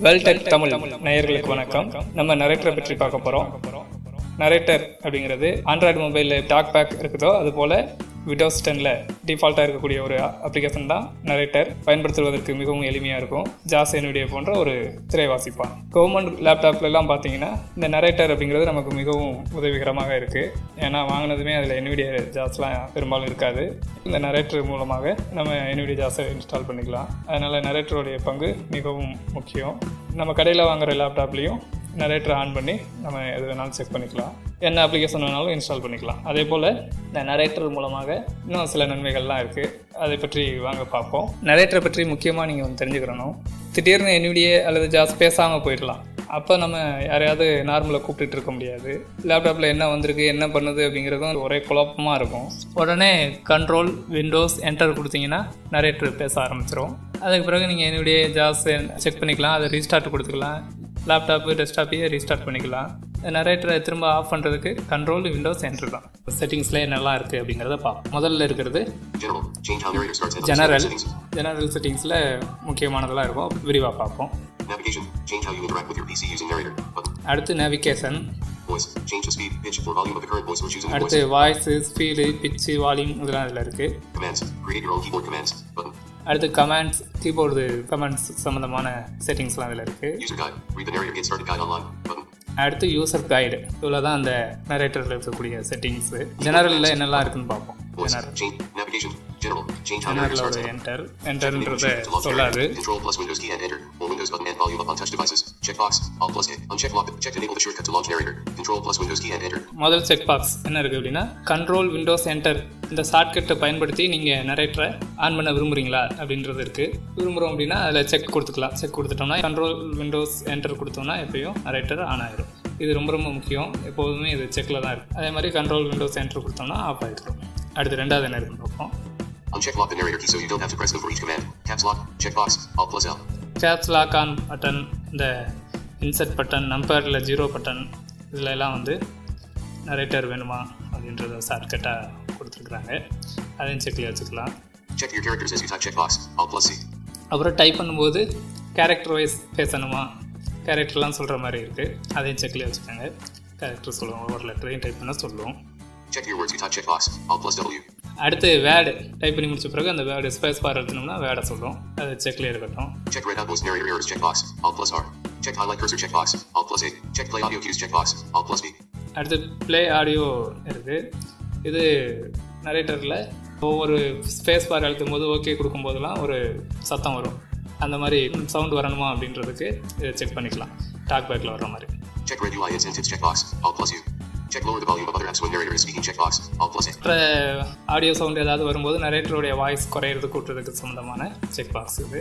வெல்டெக் தமிழ் நேயர்களுக்கு வணக்கம். நம்ம நரேட்டரை பற்றி பார்க்க போகிறோம். நரேட்டர் அப்படிங்கிறது ஆண்ட்ராய்டு மொபைலில் டாக் பேக் இருக்குதோ அதுபோல் விண்டோஸ் 10ல் டிஃபால்ட்டாக இருக்கக்கூடிய ஒரு அப்ளிகேஷன் தான் நரேட்டர். பயன்படுத்துவதற்கு மிகவும் எளிமையாக இருக்கும். ஜாஸ் NVIDIA போன்ற ஒரு திரைவாசிப்பான். கவர்மெண்ட் லேப்டாப்லலாம் பார்த்தீங்கன்னா இந்த நரேட்டர் அப்படிங்கிறது நமக்கு மிகவும் உதவிகரமாக இருக்குது. ஏன்னா வாங்கினதுமே அதில் NVIDIA ஜாஸ்லாம் பெரும்பாலும் இருக்காது. இந்த நரேட்டர் மூலமாக நம்ம NVIDIA ஜாஸை இன்ஸ்டால் பண்ணிக்கலாம். அதனால் நரேட்டருடைய பங்கு மிகவும் முக்கியம். நம்ம கடையில் வாங்குகிற லேப்டாப்லேயும் நரேட்டரை ஆன் பண்ணி நம்ம எது வேணாலும் செக் பண்ணிக்கலாம். என்ன அப்ளிகேஷன் வேணாலும் இன்ஸ்டால் பண்ணிக்கலாம். அதே போல் இந்த நரேட்டர் மூலமாக இன்னும் சில நன்மைகள்லாம் இருக்குது. அதை பற்றி வாங்க பார்ப்போம். நரேட்டரை பற்றி முக்கியமாக நீங்கள் தெரிஞ்சுக்கிறணும். திடீர்னு NVIDIA அல்லது ஜாஸ் பேசாமல் போயிடலாம். அப்போ நம்ம யாரையாவது நார்மலாக கூப்பிட்டுட்டு இருக்க முடியாது. லேப்டாப்பில் என்ன வந்திருக்கு, என்ன பண்ணுது அப்படிங்கிறதும் ஒரே குழப்பமாக இருக்கும். உடனே கண்ட்ரோல் விண்டோஸ் என்டர் கொடுத்தீங்கன்னா நரேட்டர் பேச ஆரம்பிச்சிடும். அதுக்கு பிறகு நீங்கள் NVIDIA ஜாஸ் செக் பண்ணிக்கலாம். அதை ரீஸ்டார்ட் கொடுத்துக்கலாம். லேப்டாப்பு டெஸ்க்டாப்பையே ரீஸ்டார்ட் பண்ணிக்கலாம். நரேட்டரை திரும்ப ஆஃப் பண்ணுறதுக்கு கண்ட்ரோல் விண்டோஸ் என்டர் தான். செட்டிங்ஸ்லேயே நல்லா இருக்குது அப்படிங்கிறத பார்ப்போம். முதல்ல இருக்கிறது ஜெனரல் செட்டிங்ஸில் முக்கியமானதெல்லாம் இருக்கும். விரிவாக பார்ப்போம். அடுத்து நேவிகேஷன், அடுத்து வாய்ஸு, ஸ்பீடு, பிச்சு, வால்யூம் இதெல்லாம் இதில் இருக்குது. அடுத்து கமெண்ட்ஸ், கீபோர்டு கமெண்ட்ஸ் சம்மந்தமான செட்டிங்ஸ்லாம் இதில் இருக்குது. அடுத்து யூசர் கைடு. இவ்வளோ தான் அந்த நரேட்டரில் இருக்கக்கூடிய செட்டிங்ஸு. ஜெனரலில் என்னெல்லாம் இருக்குன்னு பார்ப்போம். ஜெனரலோட என்டர்ன்றதை சொல்லாது. முதல் செக் பாக்ஸ் என்ன இருக்குது அப்படின்னா, கண்ட்ரோல் விண்டோஸ் என்டர் இந்த ஷார்ட்கட்டை பயன்படுத்தி நீங்கள் நரேட்டரை ஆன் பண்ண விரும்புகிறீங்களா அப்படின்றது இருக்குது. விரும்புகிறோம் அப்படின்னா அதில் செக் கொடுத்துக்கலாம். செக் கொடுத்துட்டோம்னா கண்ட்ரோல் விண்டோஸ் என்டர் கொடுத்தோம்னா எப்பயும் நரேட்டர் ஆன் ஆகிடும். இது ரொம்ப ரொம்ப முக்கியம். எப்போதுமே இது செக்கில் தான் இருக்குது. அதே மாதிரி கண்ட்ரோல் விண்டோஸ் என்டர் கொடுத்தோம்னா ஆஃப் ஆகிடும். அடுத்து ரெண்டாவது என்ன இருக்குன்னு பார்ப்போம். Uncheck the narrator key so you don't have to press them for each command. Caps lock, checkbox, Alt plus L. Caps lock on button, இந்த இன்சர்ட் பட்டன், நம்பரில் 0 பட்டன், இதில் எல்லாம் வந்து நரேட்டர் வேணுமா அப்படின்றத ஷார்ட்கட்டாக கொடுத்துருக்குறாங்க. அதையும் செக்லேயே வச்சுக்கலாம். Check your characters as you type checkbox, Alt plus C. அப்புறம் டைப் பண்ணும்போது கேரக்டர் வைஸ் பேசணுமா, கேரக்டர்லாம் சொல்கிற மாதிரி இருக்குது. அதையும் செக்லேயே வச்சுக்கோங்க. கேரக்டர் சொல்லுவோம், ஒவ்வொரு லெட்டரையும் டைப் பண்ண சொல்லுவோம். Check your words you type checkbox, Alt plus W. அடுத்து வேர்டு டைப் பண்ணி முடிச்ச பிறகு அந்த வேர்டு ஸ்பேஸ் பார் எடுத்தோம்னா வேர்டை சொல்லும். அது செக்லேயே இருக்கட்டும். Check red outpost narrator errors checkbox, Alt plus R. Check highlight cursor checkbox, Alt plus A. Check play audio cues checkbox, Alt plus B. அடுத்து ப்ளே ஆடியோ இருக்குது. இது நரேட்டரில் ஒவ்வொரு ஸ்பேஸ் பார் அழுத்தும் போது ஓகே கொடுக்கும்போதெல்லாம் ஒரு சத்தம் வரும். அந்த மாதிரி சவுண்ட் வரணுமா அப்படின்றதுக்கு இதை செக் பண்ணிக்கலாம். டாக் பேக்கில் வர்ற மாதிரி. Check red UI instance checkbox, Alt plus U. Check lower the volume of other apps when narrator is speaking checkbox, Alt plus A. Audio sound ஏதாவது வரும்போது நரேட்டருடைய வாய்ஸ் குறையிறது கூட்டுறதுக்கு சம்மந்தமான செக் பாக்ஸ் இது.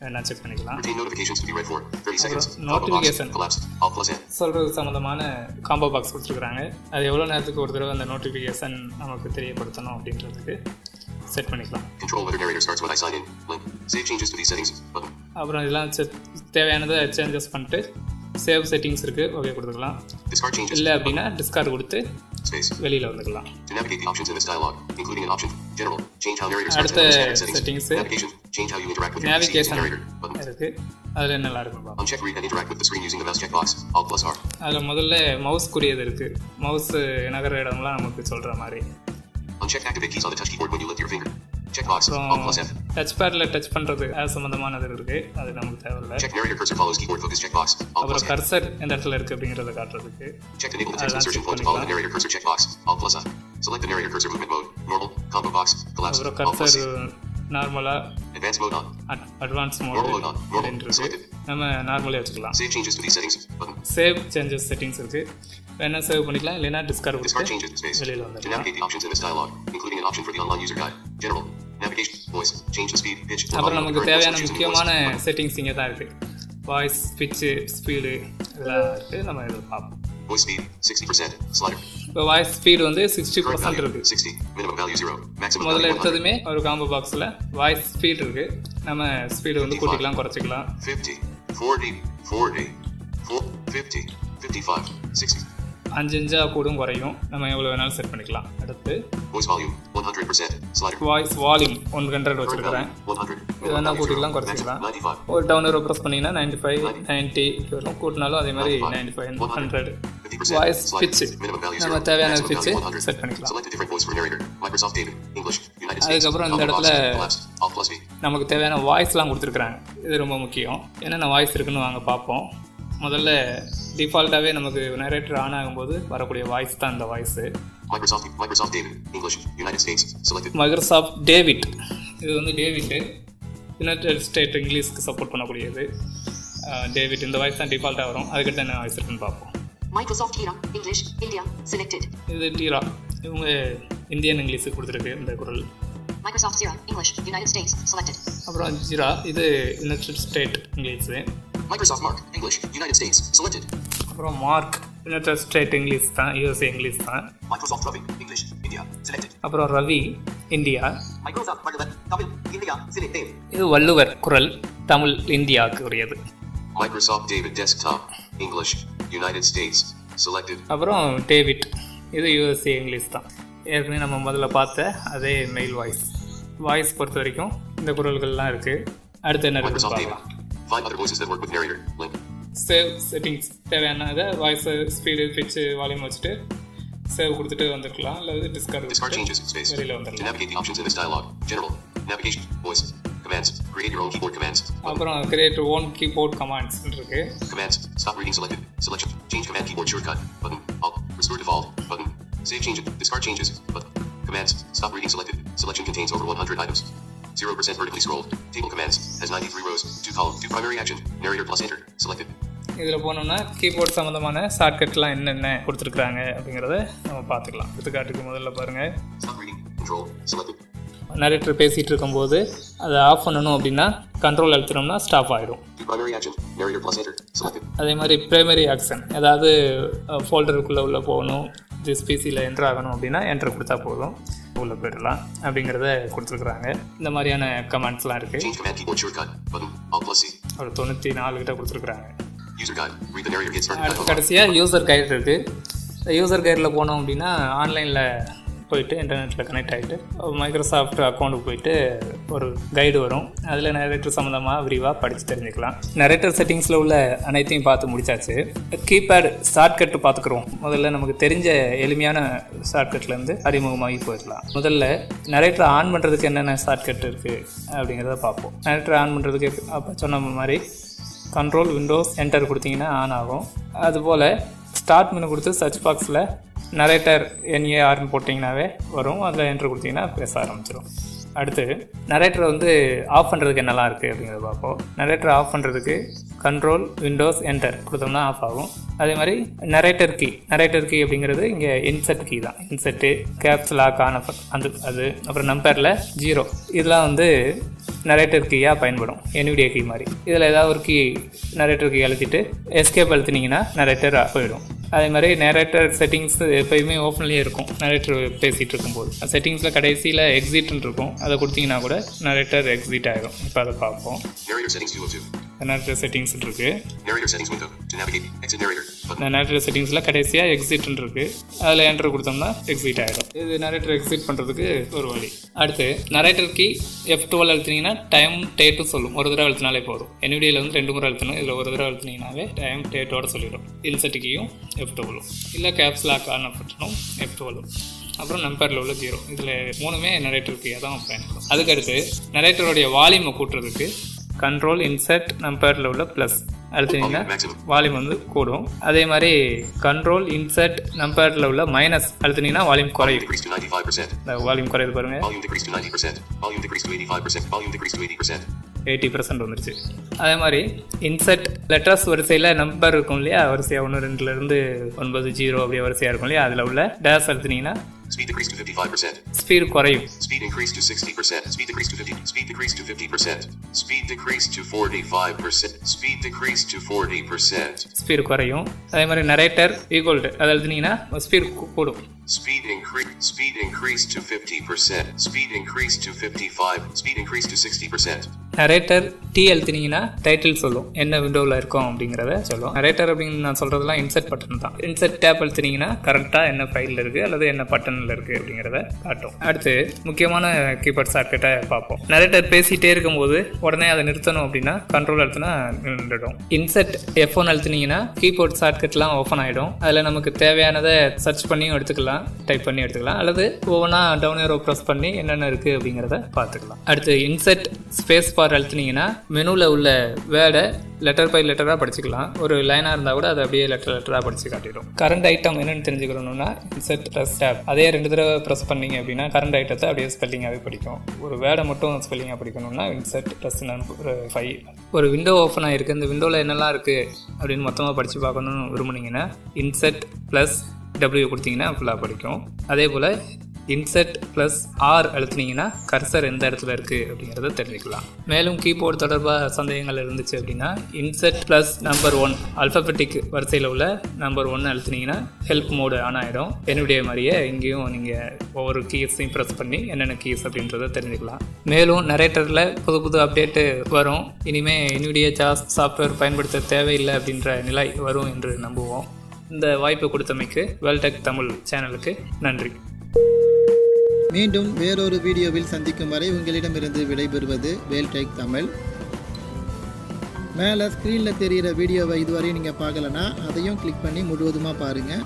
வேணா செக் பண்ணிக்கலாம். Retain notifications to be read for 30 seconds. Notification collapse, Alt plus A. சொல்கிறது சம்மந்தமான combo box கொடுத்துருக்குறாங்க. அது எவ்வளோ நேரத்துக்கு ஒரு தடவை அந்த நோட்டிஃபிகேஷன் நமக்கு தெரியப்படுத்தணும் அப்படின்றதுக்கு செட் பண்ணிக்கலாம். Control whether narrator starts when I sign in. Link. Save changes to these settings button. அப்புறம் இதெல்லாம் தேவையானதை சேஞ்சஸ் பண்ணிட்டு சேவ் செட்டிங்ஸ் இருக்குது, ஓகே கொடுத்துக்கலாம். இல்லை அப்படின்னா டிஸ்கார்ட் கொடுத்து வெளியில் வந்துக்கலாம். அடுத்த செட்டிங்ஸ் நேவிகேஷன் இருக்குது. அதில் என்னெல்லாம் இருக்கும். அதில் முதல்ல மவுஸ் குறியது இருக்குது. மவுஸ் நகர இடம்லாம் நமக்கு சொல்கிற மாதிரி. டச் பேட்ல டச் பண்றது அது சம்பந்தமானது இருக்கு. அது நமக்கு தேவையில்லை. அப்புறம் கர்சர் எந்த இடத்துல இருக்கு அப்படிங்கறத காட்டுறதுக்கு. அப்புறம் கர்சர் நார்மலா, அட்வான்ஸ் மோட் நம்ம நார்மலே வச்சுக்கலாம். சேவ் சேஞ்சஸ் செட்டிங்ஸ் இருக்கு. வேணா சேவ் பண்ணிக்கலாம், இல்லைன்னா டிஸ்கார்ட் கொடுத்து வெளியில் வந்துடலாம். அப்புறம் நமக்கு தேவையான முக்கியமான செட்டிங்ஸ் இங்கே தான் இருக்குது. வாய்ஸ், பிச்சு, ஸ்பீடு இதெல்லாம் இருக்குது. நம்ம இதில் பார்ப்போம். இப்போ வாய்ஸ் ஸ்பீடு வந்து 60% இருக்குது. முதல்ல எடுத்ததுமே ஒரு காம்போ பாக்ஸில் வாய்ஸ் ஸ்பீடு இருக்குது. நம்ம ஸ்பீடு வந்து கூட்டிக்கலாம், குறைச்சிக்கலாம். 50, 40, 40, 50, 55, 60. 5 இன்ச்சாக கூடும் குறையும். நம்ம எவ்வளோ வேணாலும் செட் பண்ணிக்கலாம். அடுத்து voice volume 100% slider. Voice volume 100 வச்சுருக்கிறேன். 100. இது வேணால் கூட்டிக்கலாம் குறைச்சிக்கலாம். 95. ஒரு டவுன் ஏரோ ப்ரெஸ் பண்ணிங்கன்னா 95 90 வரும். கூட்டினாலும் அதே மாதிரி 95 100. 50%. Voice Slider. பிச்சு Minimum value நம்ம 0. தேவையான Maximum பிச்சு value 100. செட் பண்ணிக்கலாம். Select a different voice for narrator. Microsoft David. English. United States. அதுக்கப்புறம் இந்த Alt box. இடத்துல Collapse. Alt plus V. நமக்கு தேவையான வாய்ஸ்லாம் கொடுத்துருக்குறாங்க. இது ரொம்ப முக்கியம். என்னென்ன வாய்ஸ் இருக்குன்னு வாங்க பார்ப்போம். முதல்ல டிஃபால்ட்டாகவே நமக்கு நரேட்டர் ஆன் ஆகும்போது வரக்கூடிய வாய்ஸ் தான் இந்த voice. Microsoft David. English. United States. Selected. Microsoft David. இது வந்து டேவிட்டு யுனைடெட் ஸ்டேட் இங்கிலீஷ்க்கு சப்போர்ட் பண்ணக்கூடியது. டேவிட் இந்த வாய்ஸ் தான் டிஃபால்ட்டாக வரும். அதுக்கிட்ட என்ன வாய்ஸ் இருக்குன்னு பார்ப்போம். Microsoft Tira, English, India, selected. இது டீரா. இவங்க இந்தியன் இங்கிலீஷுக்கு கொடுத்துருக்கு இந்த குரல். Microsoft Tira, English, United States, selected. அப்புறம் ஜிரா இது United state English. Microsoft Mark. English. United States. Selected. அப்புறம் மார்க் யுனைடெட் ஸ்டேட் இங்கிலீஷ் தான், யூஎஸ்ஏ இங்கிலீஷ் தான். Microsoft Ravi. English. India. Selected. அப்புறம் Ravi India. Microsoft Vallabhan. Tamil. India. Selected. இது வள்ளுவர் குரல், தமிழ் இந்தியாவுக்கு உரியது. Microsoft David. Desktop. English. United States. Selected. அப்புறம் David இது யூஎஸ்ஏ இங்கிலீஷ் தான். ஏற்கனவே நம்ம முதல்ல பார்த்த அதே மெயில் வாய்ஸ் பொறுத்த வரைக்கும் இந்த குரல்கள்லாம் இருக்குது. அடுத்து என்ன இருக்குன்னு Microsoft David. பார்க்கலாம். 5 other voices that work with narrator. Link. Save settings தேவையான இதை வாய்ஸு ஸ்பீடு பிச்சு வால்யூம் வச்சுட்டு சேவ் கொடுத்துட்டு வந்துருக்கலாம். இல்லை Discard டிஸ்கார்ட் changes. Space. வெளியில் To வந்துடலாம். navigate the options in this dialog. General. Navigation. Voice. Commands. Create your own keyboard commands. அப்புறம் create own keyboard commands இருக்கு. Commands. Stop reading selected. Selection. Change command keyboard shortcut. Button. Alt. Restore default. Button. Save changes. Discard changes. Button. Commands. Stop reading selected. Selection contains over 100 items. 0% vertically scrolled. Table commands. Has 93 rows. 2 column. 2 primary action. Narrator plus enter. Selected. இதில் போனோம்னா keyboard சம்மந்தமான ஷார்ட்கட்லாம் என்னென்ன கொடுத்துருக்குறாங்க அப்படிங்கிறத நம்ம பார்த்துக்கலாம். எடுத்துக்காட்டுக்கு முதல்ல பாருங்கள். Stop reading. Control. Selected. Narrator பேசிகிட்டு இருக்கும்போது அதை ஆஃப் பண்ணணும் அப்படின்னா கண்ட்ரோல் அழுத்தினோம்னா ஸ்டாப் ஆகிடும். 2 primary action. Narrator plus enter. Selected. அதே மாதிரி பிரைமரி ஆக்ஷன், அதாவது ஃபோல்டருக்குள்ளே உள்ளே போகணும், திஸ் பிசியில் என்ட்ரு ஆகணும் அப்படின்னா என்ட்ரு கொடுத்தா போதும், உள்ளே போயிடலாம் அப்படிங்கிறத கொடுத்துருக்குறாங்க. இந்த மாதிரியான கமெண்ட்ஸ்லாம் இருக்குது. Change command keyboard shortcut. Button. Alt plus C. ஒரு 94 கிட்ட கொடுத்துருக்குறாங்க. User guide. Read the narrator get started. அடுத்து கடைசியாக யூசர் கைடு இருக்குது. யூசர் கைடில் போனோம் அப்படின்னா ஆன்லைனில் போயிட்டு இன்டர்நெட்டில் கனெக்ட் ஆகிட்டு மைக்ரோசாஃப்ட் அக்கௌண்ட்டுக்கு போயிட்டு ஒரு கைடு வரும். அதில் நரேட்டர் சம்மந்தமாக விரிவாக படித்து தெரிஞ்சுக்கலாம். நரேட்டர் செட்டிங்ஸில் உள்ள அனைத்தையும் பார்த்து முடிச்சாச்சு. கீபேட் ஷார்ட்கட்டு பார்த்துக்குறோம். முதல்ல நமக்கு தெரிஞ்ச எளிமையான ஷார்ட்கட்லேருந்து அறிமுகமாகி போயிடலாம். முதல்ல நரேட்டரை ஆன் பண்ணுறதுக்கு என்னென்ன ஷார்ட்கட் இருக்குது அப்படிங்கிறத பார்ப்போம். நரேட்டரை ஆன் பண்ணுறதுக்கு அப்போ சொன்ன மாதிரி கண்ட்ரோல் விண்டோஸ் என்டர் கொடுத்தீங்கன்னா ஆன் ஆகும். அதுபோல் ஸ்டார்ட் மெனு கொடுத்து சர்ச் பாக்ஸில் நரேட்டர் NARன்னு போட்டிங்கனாவே வரும். அதில் என்ட்ரு கொடுத்தீங்கன்னா பேச ஆரம்பிச்சிடும். அடுத்து நரேட்டரை வந்து ஆஃப் பண்ணுறதுக்கு என்னெல்லாம் இருக்குது அப்படிங்கிறத பார்ப்போம். நரேட்டரை ஆஃப் பண்ணுறதுக்கு கண்ட்ரோல் விண்டோஸ் என்டர் கொடுத்தோம்னா ஆஃப் ஆகும். அதே மாதிரி நரேட்டர் கீ அப்படிங்கிறது இங்கே இன்செட் கீ தான். இன்செட்டு, கேப்ஸ் லாக் ஆன் அது அப்புறம் நம்பரில் 0 இதெல்லாம் வந்து நரேட்டர் கீயாக பயன்படும். NVIDIA கீ மாதிரி. இதில் ஏதாவது ஒரு கீ நரேட்டர் கீ அழுத்திட்டு எஸ்கேப் அழுத்தினீங்கன்னா நரேட்டர் போயிடும். அதே மாதிரி நரேட்டர் செட்டிங்ஸ் எப்போயுமே ஓப்பன்லேயே இருக்கும். நரேட்டர் பேசிகிட்டு இருக்கும்போது செட்டிங்ஸில் கடைசியில் எக்ஸிட்னு இருக்கும். அதை கொடுத்தீங்கன்னா கூட நரேட்டர் எக்ஸிட் ஆகிடும். இப்போ அதை பார்ப்போம். நரேட்டர் செட்டிங்ஸ் இருக்குது. இந்த நரேட்டர் செட்டிங்ஸில் கடைசியாக எக்ஸிட்னு இருக்குது. அதில் என்டர் கொடுத்தோம்னா எக்ஸிட் ஆகிடும். இது நரேட்டர் எக்ஸிட் பண்ணுறதுக்கு ஒரு வழி. அடுத்து நரேட்டர் கீ F12 அழுத்தினீங்கன்னா டைம் டேட்டு சொல்லும். ஒரு தடவை அழுத்தினாலே போதும். NVIDIAல வந்து 2 முறை அழுத்தணும். இதில் ஒரு தடவை அழுத்தினீங்கன்னாவே டைம் டேட்டோட சொல்லிடும். இன்செட் கீயும் F12 இல்லை கேப்ஸ் லாக் ஆன் பண்ணணும் F12. அப்புறம் நம்பரில் உள்ள 0 இதில் 3மே நரேட்டர் கீயாக தான் பயன்படும். அதுக்கடுத்து நரேட்டருடைய வால்யூமை கூட்டுறதுக்கு கண்ட்ரோல் இன்செட் நம்பரில் உள்ள ப்ளஸ் அழுத்தினீங்கன்னா வால்யூம் வந்து கூடும். அதே மாதிரி கண்ட்ரோல் இன்செட் நம்பரில் உள்ள மைனஸ் அழுத்தினீங்கன்னா வால்யூம் குறையும். வால்யூம் குறையுது பாருங்கள். 80% வந்துருச்சு. அதே மாதிரி இன்செட் லெட்டர்ஸ் வரிசையில் நம்பர் இருக்கும் இல்லையா, வரிசையாக 1 2லேருந்து 9 0 அப்படியே வரிசையாக இருக்கும் இல்லையா, அதில் உள்ள டேஷ் அழுத்தினீங்கன்னா Speed decreased to 55%. ஸ்பீடு குறையும். Speed increased to 60%. Speed decreased to 50. Speed decreased to 50%. Speed decreased to 45%. Speed decreased to 40%. Speed குறையும். அதே மாதிரி நரேட்டர் ஈக்குவல் டு அதை எழுதுனீங்கன்னா ஸ்பீடு கூடும். Speed increased to 50%. Speed increased to 55. Speed increased to 60%. Narrator T எழுத்துனீங்கன்னா title சொல்லும், என்ன விண்டோவில் இருக்கும் அப்படிங்கிறத சொல்லும். நரேட்டர் அப்படின்னு நான் சொல்கிறதுலாம் இன்செர்ட் பட்டன் தான். இன்செர்ட் டேப் எழுத்துனீங்கன்னா கரெக்டாக என்ன ஃபைலில் இருக்குது அல்லது என்ன பட்டனில் இருக்குது அப்படிங்கிறத காட்டும். அடுத்து முக்கியமான கீபோர்ட் ஷார்ட்கட்டை பார்ப்போம். நரேட்டர் பேசிகிட்டே இருக்கும்போது உடனே அதை நிறுத்தணும் அப்படின்னா கண்ட்ரோல் அழுத்தினா நின்றுடும். இன்செர்ட் F1 எழுத்துனீங்கன்னா கீபோர்ட் ஷார்ட்கட்லாம் ஓப்பன் ஆகிடும். அதில் நமக்கு தேவையானதை சர்ச் பண்ணியும் எடுத்துக்கலாம், டைப் பண்ணி எடுத்துக்கலாம், அல்லது ஒவ்வொன்றா டவுன் ஏரோ ப்ரெஸ் பண்ணி என்னென்ன இருக்குது அப்படிங்கிறத பார்த்துக்கலாம். அடுத்து இன்செர்ட் ஸ்பேஸ் பார் அழுத்துனீங்கன்னா மெனுவில் உள்ள வேர்டை லெட்டர் பை லெட்டராக படிச்சுக்கலாம். ஒரு லைனாக இருந்தால் கூட அதை அப்படியே லெட்டராக படித்து காட்டிடும். கரண்ட் ஐட்டம் என்னென்னு தெரிஞ்சுக்கணும்னா இன்செர்ட் ப்ளஸ் டேப் அதே 2 தடவை ப்ரெஸ் பண்ணிங்க அப்படின்னா கரண்ட் ஐட்டத்தை அப்படியே ஸ்பெல்லிங்காகவே படிக்கும். ஒரு வேர்டை மட்டும் ஸ்பெல்லிங்காக படிக்கணும்னா இன்செர்ட் ப்ளஸ் ஒரு 5. ஒரு விண்டோ ஓப்பன் ஆகிருக்கு, இந்த விண்டோவில் என்னெல்லாம் இருக்குது அப்படின்னு மொத்தமாக படித்து பார்க்கணுன்னு விரும்புனீங்கன்னா இன்செர்ட் ப்ளஸ் W கொடுத்தீங்கன்னா ஃபுல்லாக படிக்கும். அதே போல் இன்செர்ட் ப்ளஸ் R அழுத்துனீங்கன்னா கர்சர் எந்த இடத்துல இருக்குது அப்படிங்கிறத தெரிஞ்சுக்கலாம். மேலும் கீபோர்டு தொடர்பாக சந்தேகங்கள் இருந்துச்சு அப்படின்னா இன்செர்ட் ப்ளஸ் நம்பர் 1 அல்ஃபபெட்டிக் வரிசையில் உள்ள நம்பர் 1 அழுத்துனீங்கன்னா ஹெல்ப் மோடு ஆன் ஆகிடும். என்னுடைய மாதிரியே இங்கேயும் நீங்கள் ஒவ்வொரு கீஸையும் ப்ரெஸ் பண்ணி என்னென்ன கீஸ் அப்படின்றத தெரிஞ்சுக்கலாம். மேலும் நரேட்டரில் புது அப்டேட்டு வரும். இனிமேல் என்னுடைய சாஃப்ட்வேர் பயன்படுத்த தேவையில்லை அப்படின்ற நிலை வரும் என்று நம்புவோம். இந்த வாய்ப்பு கொடுத்தமைக்கு வேல்டெக் தமிழ் சேனலுக்கு நன்றி. மீண்டும் வேறொரு வீடியோவில் சந்திக்கும் வரை உங்களிடமிருந்து விடைபெறுவது வேல்டெக் தமிழ். மேலே ஸ்க்ரீனில் தெரிகிற வீடியோவை இதுவரை நீங்கள் பார்க்கலன்னா அதையும் கிளிக் பண்ணி முழுவதுமாக பாருங்கள்.